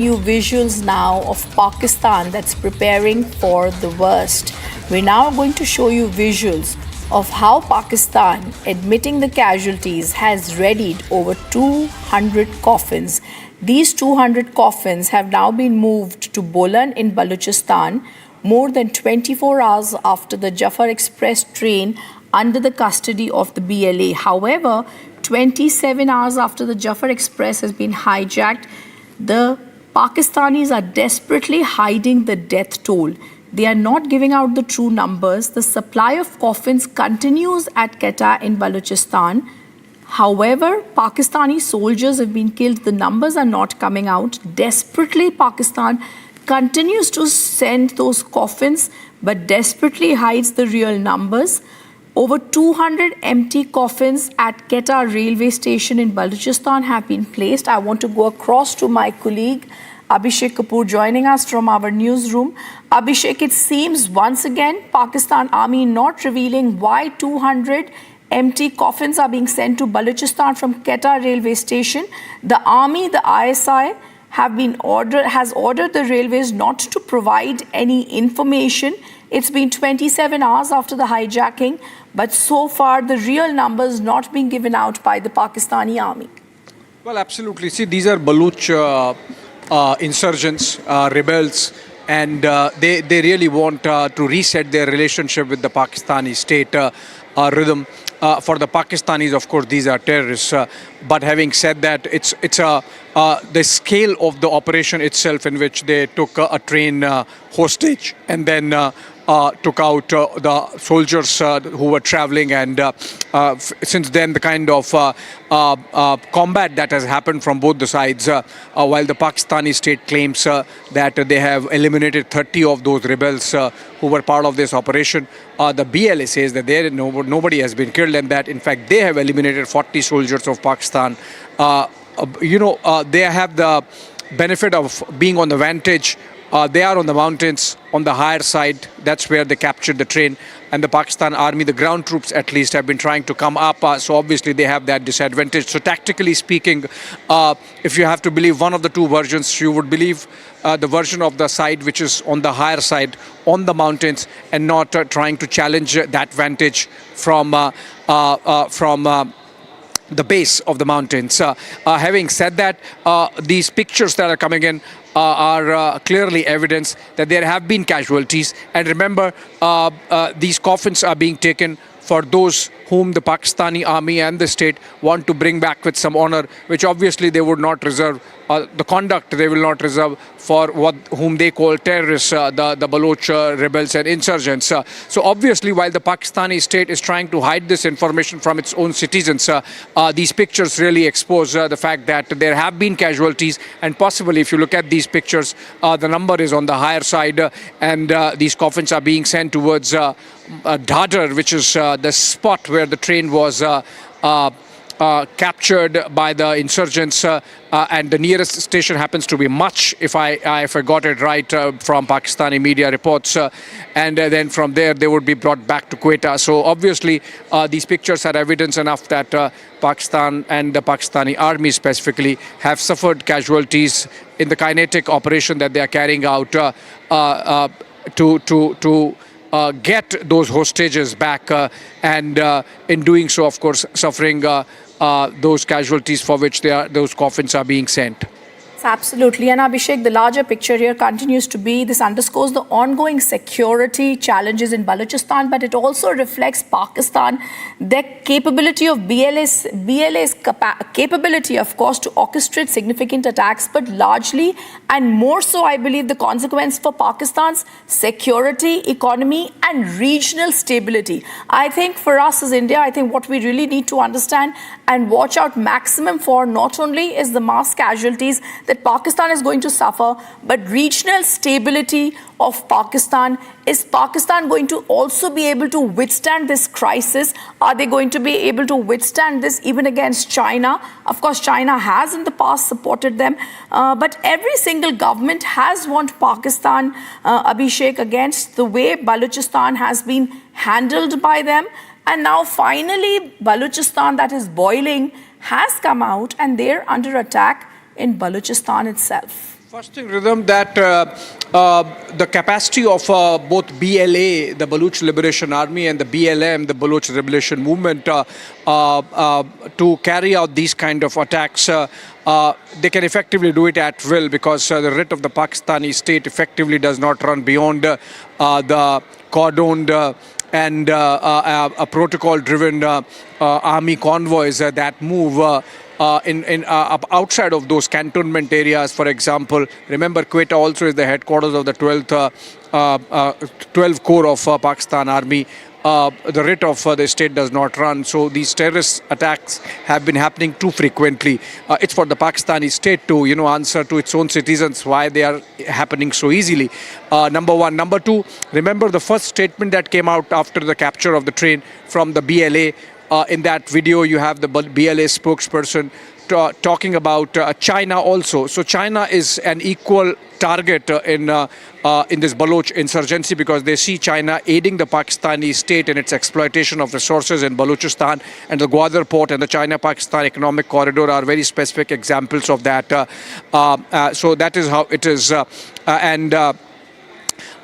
You visuals now of Pakistan that's preparing for the worst. We're now going to show you visuals of how Pakistan, admitting the casualties, has readied over 200 coffins. These 200 coffins have now been moved to Bolan in Balochistan more than 24 hours after the Jafar Express train under the custody of the BLA. However, 27 hours after the Jafar Express has been hijacked, the Pakistanis are desperately hiding the death toll. They are not giving out the true numbers. The supply of coffins continues at Quetta in Balochistan. However, Pakistani soldiers have been killed. The numbers are not coming out. Desperately, Pakistan continues to send those coffins, but desperately hides the real numbers. Over 200 empty coffins at Quetta railway station in Balochistan have been placed. I want to go across to my colleague Abhishek Kapoor joining us from our newsroom. Abhishek, it seems once again Pakistan Army not revealing why 200 empty coffins are being sent to Balochistan from Quetta railway station. The army, the ISI, has ordered the railways not to provide any information. It's been 27 hours after the hijacking, but so far the real numbers not being given out by the Pakistani army. Well, absolutely. See, these are Baloch insurgents, rebels, and they really want to reset their relationship with the Pakistani state rhythm. For the Pakistanis, of course, these are terrorists. But having said that, it's the scale of the operation itself, in which they took a train hostage and then took out the soldiers who were traveling, and since then the kind of combat that has happened from both the sides, while the Pakistani state claims that they have eliminated 30 of those rebels who were part of this operation, the BLA says that nobody has been killed, and that in fact they have eliminated 40 soldiers of Pakistan. They have the benefit of being on the vantage. They are on the mountains, on the higher side. That's where they captured the train. And the Pakistan army, the ground troops at least, have been trying to come up. So obviously they have that disadvantage. So tactically speaking, if you have to believe one of the two versions, you would believe the version of the side which is on the higher side, on the mountains, and not trying to challenge that vantage from the base of the mountains. Having said that, these pictures that are coming in are clearly evidence that there have been casualties. And remember, these coffins are being taken for those whom the Pakistani army and the state want to bring back with some honor, which obviously they would not reserve. The conduct they will not reserve for whom they call terrorists, the Baloch rebels and insurgents. So obviously, while the Pakistani state is trying to hide this information from its own citizens, these pictures really expose the fact that there have been casualties, and possibly, if you look at these pictures, the number is on the higher side, and these coffins are being sent towards Dadar, which is the spot where the train was captured by the insurgents, and the nearest station happens to be Much, if I got it right from Pakistani media reports, and then from there they would be brought back to Quetta. So obviously these pictures are evidence enough that Pakistan and the Pakistani army specifically have suffered casualties in the kinetic operation that they are carrying out to get those hostages back, and in doing so, of course, suffering those casualties for which those coffins are being sent. Absolutely. And Abhishek, the larger picture here continues to be, this underscores the ongoing security challenges in Balochistan, but it also reflects Pakistan, their capability of BLA's capability, of course, to orchestrate significant attacks, but largely and more so, I believe, the consequence for Pakistan's security, economy, and regional stability. I think for us as India, I think what we really need to understand and watch out maximum for not only is the mass casualties that Pakistan is going to suffer, but regional stability of Pakistan. Is Pakistan going to also be able to withstand this crisis? Are they going to be able to withstand this even against China? Of course, China has in the past supported them, but every single government has warned Pakistan, Abhishek, against the way Balochistan has been handled by them. And now finally, Balochistan, that is boiling, has come out, and they're under attack in Balochistan itself. First thing, Rhythm, that the capacity of both BLA, the Baloch Liberation Army, and the BLM, the Baloch Liberation Movement, to carry out these kind of attacks, they can effectively do it at will, because the writ of the Pakistani state effectively does not run beyond the cordoned and a protocol-driven army convoys that move outside of those cantonment areas. For example, remember, Quetta also is the headquarters of the 12th Corps of Pakistan Army. The writ of the state does not run, so these terrorist attacks have been happening too frequently. It's for the Pakistani state to, answer to its own citizens why they are happening so easily. Number one. Number two, remember the first statement that came out after the capture of the train from the BLA. In that video, you have the BLA spokesperson talking about China also. So China is an equal target in this Baloch insurgency, because they see China aiding the Pakistani state in its exploitation of resources in Balochistan, and the Gwadar port and the China-Pakistan economic corridor are very specific examples of that. So that is how it is.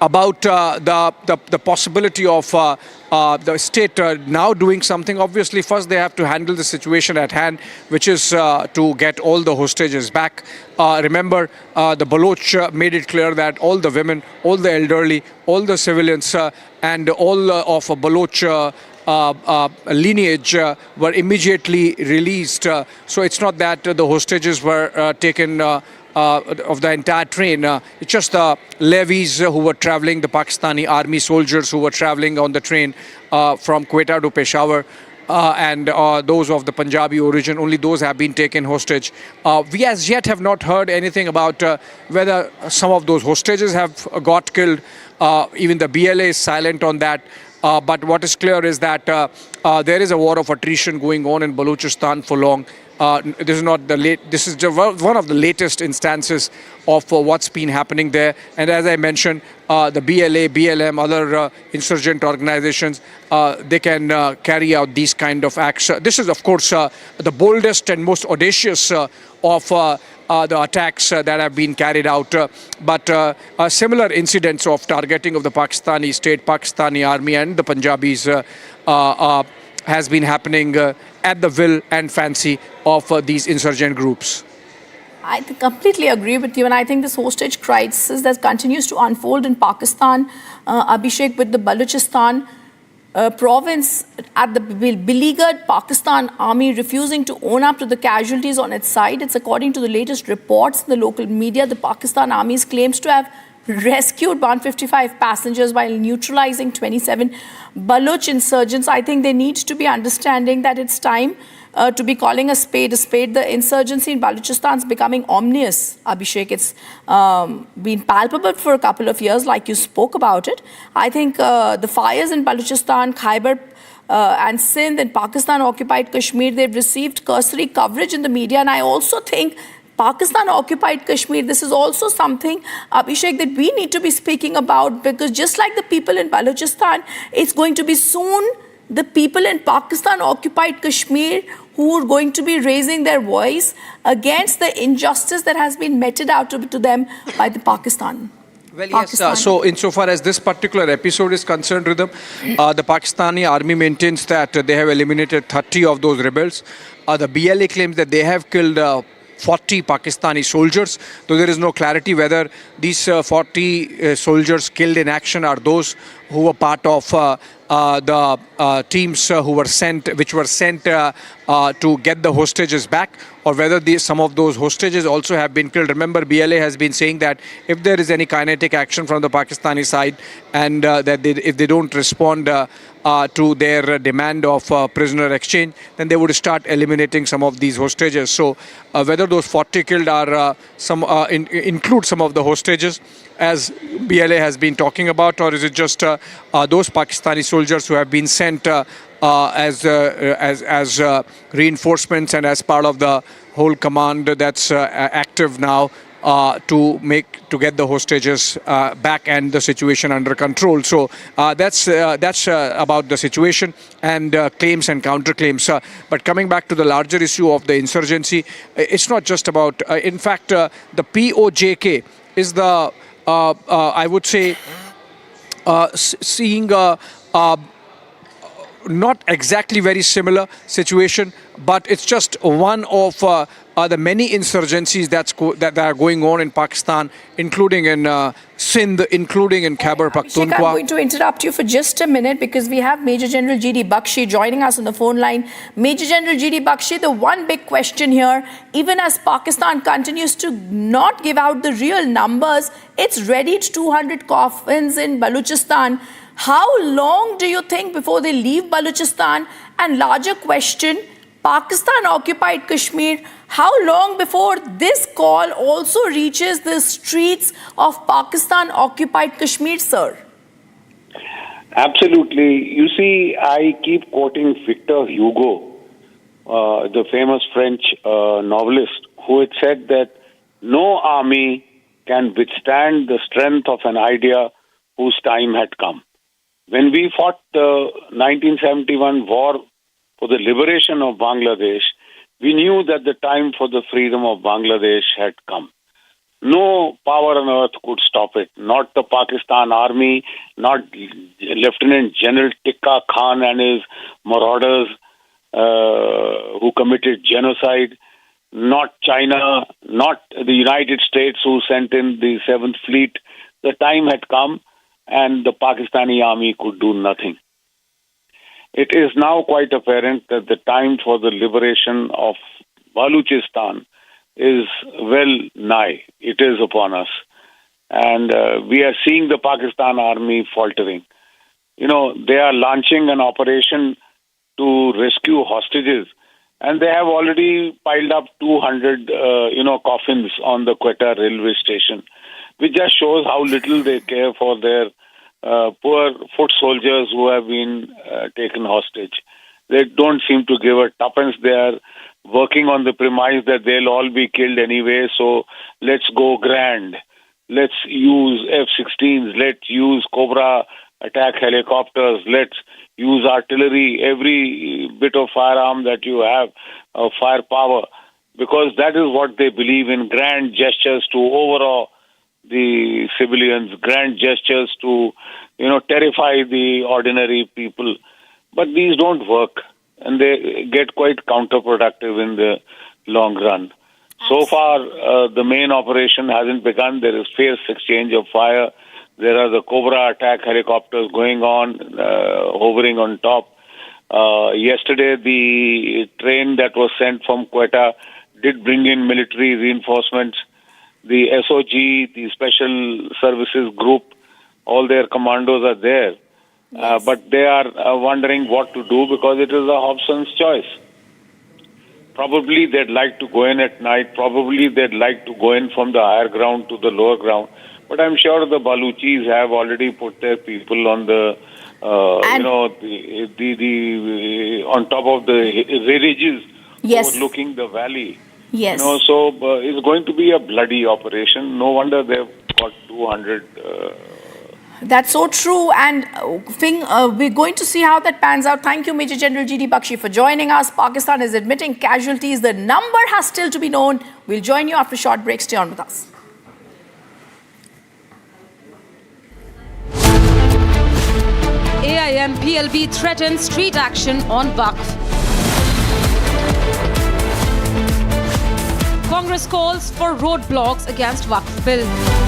About the possibility of the state now doing something. Obviously, first they have to handle the situation at hand, which is to get all the hostages back. Remember, the Baloch made it clear that all the women, all the elderly, all the civilians, and all of a Baloch lineage were immediately released. So it's not that the hostages were taken of the entire train. It's just the levies who were traveling, the Pakistani army soldiers who were traveling on the train from Quetta to Peshawar, and those of the Punjabi origin, only those have been taken hostage. We as yet have not heard anything about whether some of those hostages have got killed. Even the BLA is silent on that. But what is clear is that there is a war of attrition going on in Balochistan for long. This is not the late. This is one of the latest instances of what's been happening there. And as I mentioned, the BLA, BLM, other insurgent organizations, they can carry out these kind of acts. This is, of course, the boldest and most audacious of the attacks that have been carried out. But similar incidents of targeting of the Pakistani state, Pakistani army, and the Punjabis has been happening at the will and fancy of these insurgent groups. I completely agree with you, and I think this hostage crisis that continues to unfold in Pakistan, Abhishek, with the Balochistan province at the beleaguered Pakistan army refusing to own up to the casualties on its side. It's according to the latest reports in the local media. The Pakistan army claims to have rescued 155 passengers while neutralizing 27 Baloch insurgents. I think they need to be understanding that it's time to be calling a spade a spade. The insurgency in Balochistan is becoming ominous, Abhishek. It's been palpable for a couple of years, like you spoke about it. I think the fires in Balochistan, Khyber and Sindh and Pakistan-occupied Kashmir, they've received cursory coverage in the media. And I also think Pakistan-occupied Kashmir, this is also something, Abhishek, that we need to be speaking about, because just like the people in Balochistan, it's going to be soon the people in Pakistan-occupied Kashmir who are going to be raising their voice against the injustice that has been meted out to them by the Pakistan. Well, yes. So insofar as this particular episode is concerned, Rhythm, the Pakistani army maintains that they have eliminated 30 of those rebels. The BLA claims that they have killed 40 Pakistani soldiers, though there is no clarity whether these 40 soldiers killed in action are those who were part of the teams which were sent to get the hostages back, or whether some of those hostages also have been killed. Remember, BLA has been saying that if there is any kinetic action from the Pakistani side, and if they don't respond to their demand of prisoner exchange, then they would start eliminating some of these hostages. So whether those 40 killed are include some of the hostages, as BLA has been talking about, or is it just those Pakistani soldiers who have been sent as reinforcements and as part of the whole command that's active now to get the hostages back and the situation under control. So that's about the situation and claims and counterclaims. But coming back to the larger issue of the insurgency, it's not just about. In fact, the POJK is the I would say seeing a not exactly very similar situation, but it's just one of the many insurgencies that are going on in Pakistan, including in Sindh, including in Khyber Abhishek, Pakhtunkhwa. I'm going to interrupt you for just a minute because we have Major General G.D. Bakshi joining us on the phone line. Major General G.D. Bakshi, the one big question here, even as Pakistan continues to not give out the real numbers, it's readied 200 coffins in Balochistan. How long do you think before they leave Balochistan? And larger question, Pakistan occupied Kashmir, how long before this call also reaches the streets of Pakistan occupied Kashmir, sir? Absolutely. You see, I keep quoting Victor Hugo, the famous French novelist, who had said that no army can withstand the strength of an idea whose time had come. When we fought the 1971 war for the liberation of Bangladesh, we knew that the time for the freedom of Bangladesh had come. No power on earth could stop it. Not the Pakistan army, not Lieutenant General Tikka Khan and his marauders who committed genocide, not China, not the United States who sent in the 7th Fleet. The time had come and the Pakistani army could do nothing. It is now quite apparent that the time for the liberation of Balochistan is well nigh. It is upon us. And we are seeing the Pakistan army faltering. You know, they are launching an operation to rescue hostages. And they have already piled up 200, coffins on the Quetta railway station, which just shows how little they care for their poor foot soldiers who have been taken hostage. They don't seem to give a tuppence. They are working on the premise that they'll all be killed anyway, so let's go grand. Let's use F-16s. Let's use Cobra attack helicopters. Let's use artillery, every bit of firearm that you have, firepower, because that is what they believe in, grand gestures to overawe the civilians, grand gestures to, terrify the ordinary people. But these don't work, and they get quite counterproductive in the long run. So far, the main operation hasn't begun. There is fierce exchange of fire. There are the Cobra attack helicopters going on, hovering on top. Yesterday, the train that was sent from Quetta did bring in military reinforcements. The SOG, the Special Services Group, all their commandos are there. Yes. But they are wondering what to do because it is a Hobson's choice. Probably they'd like to go in at night. Probably they'd like to go in from the higher ground to the lower ground. But I'm sure the Balochis have already put their people on the, on top of the Readies, Yes. overlooking the valley. Yes. So it's going to be a bloody operation. No wonder they've got 200. That's so true, and we're going to see how that pans out. Thank you, Major General G.D. Bakshi, for joining us. Pakistan is admitting casualties. The number has still to be known. We'll join you after a short break. Stay on with us. AIM PLB threatens street action on Waqf. Congress calls for roadblocks against Waqf bill.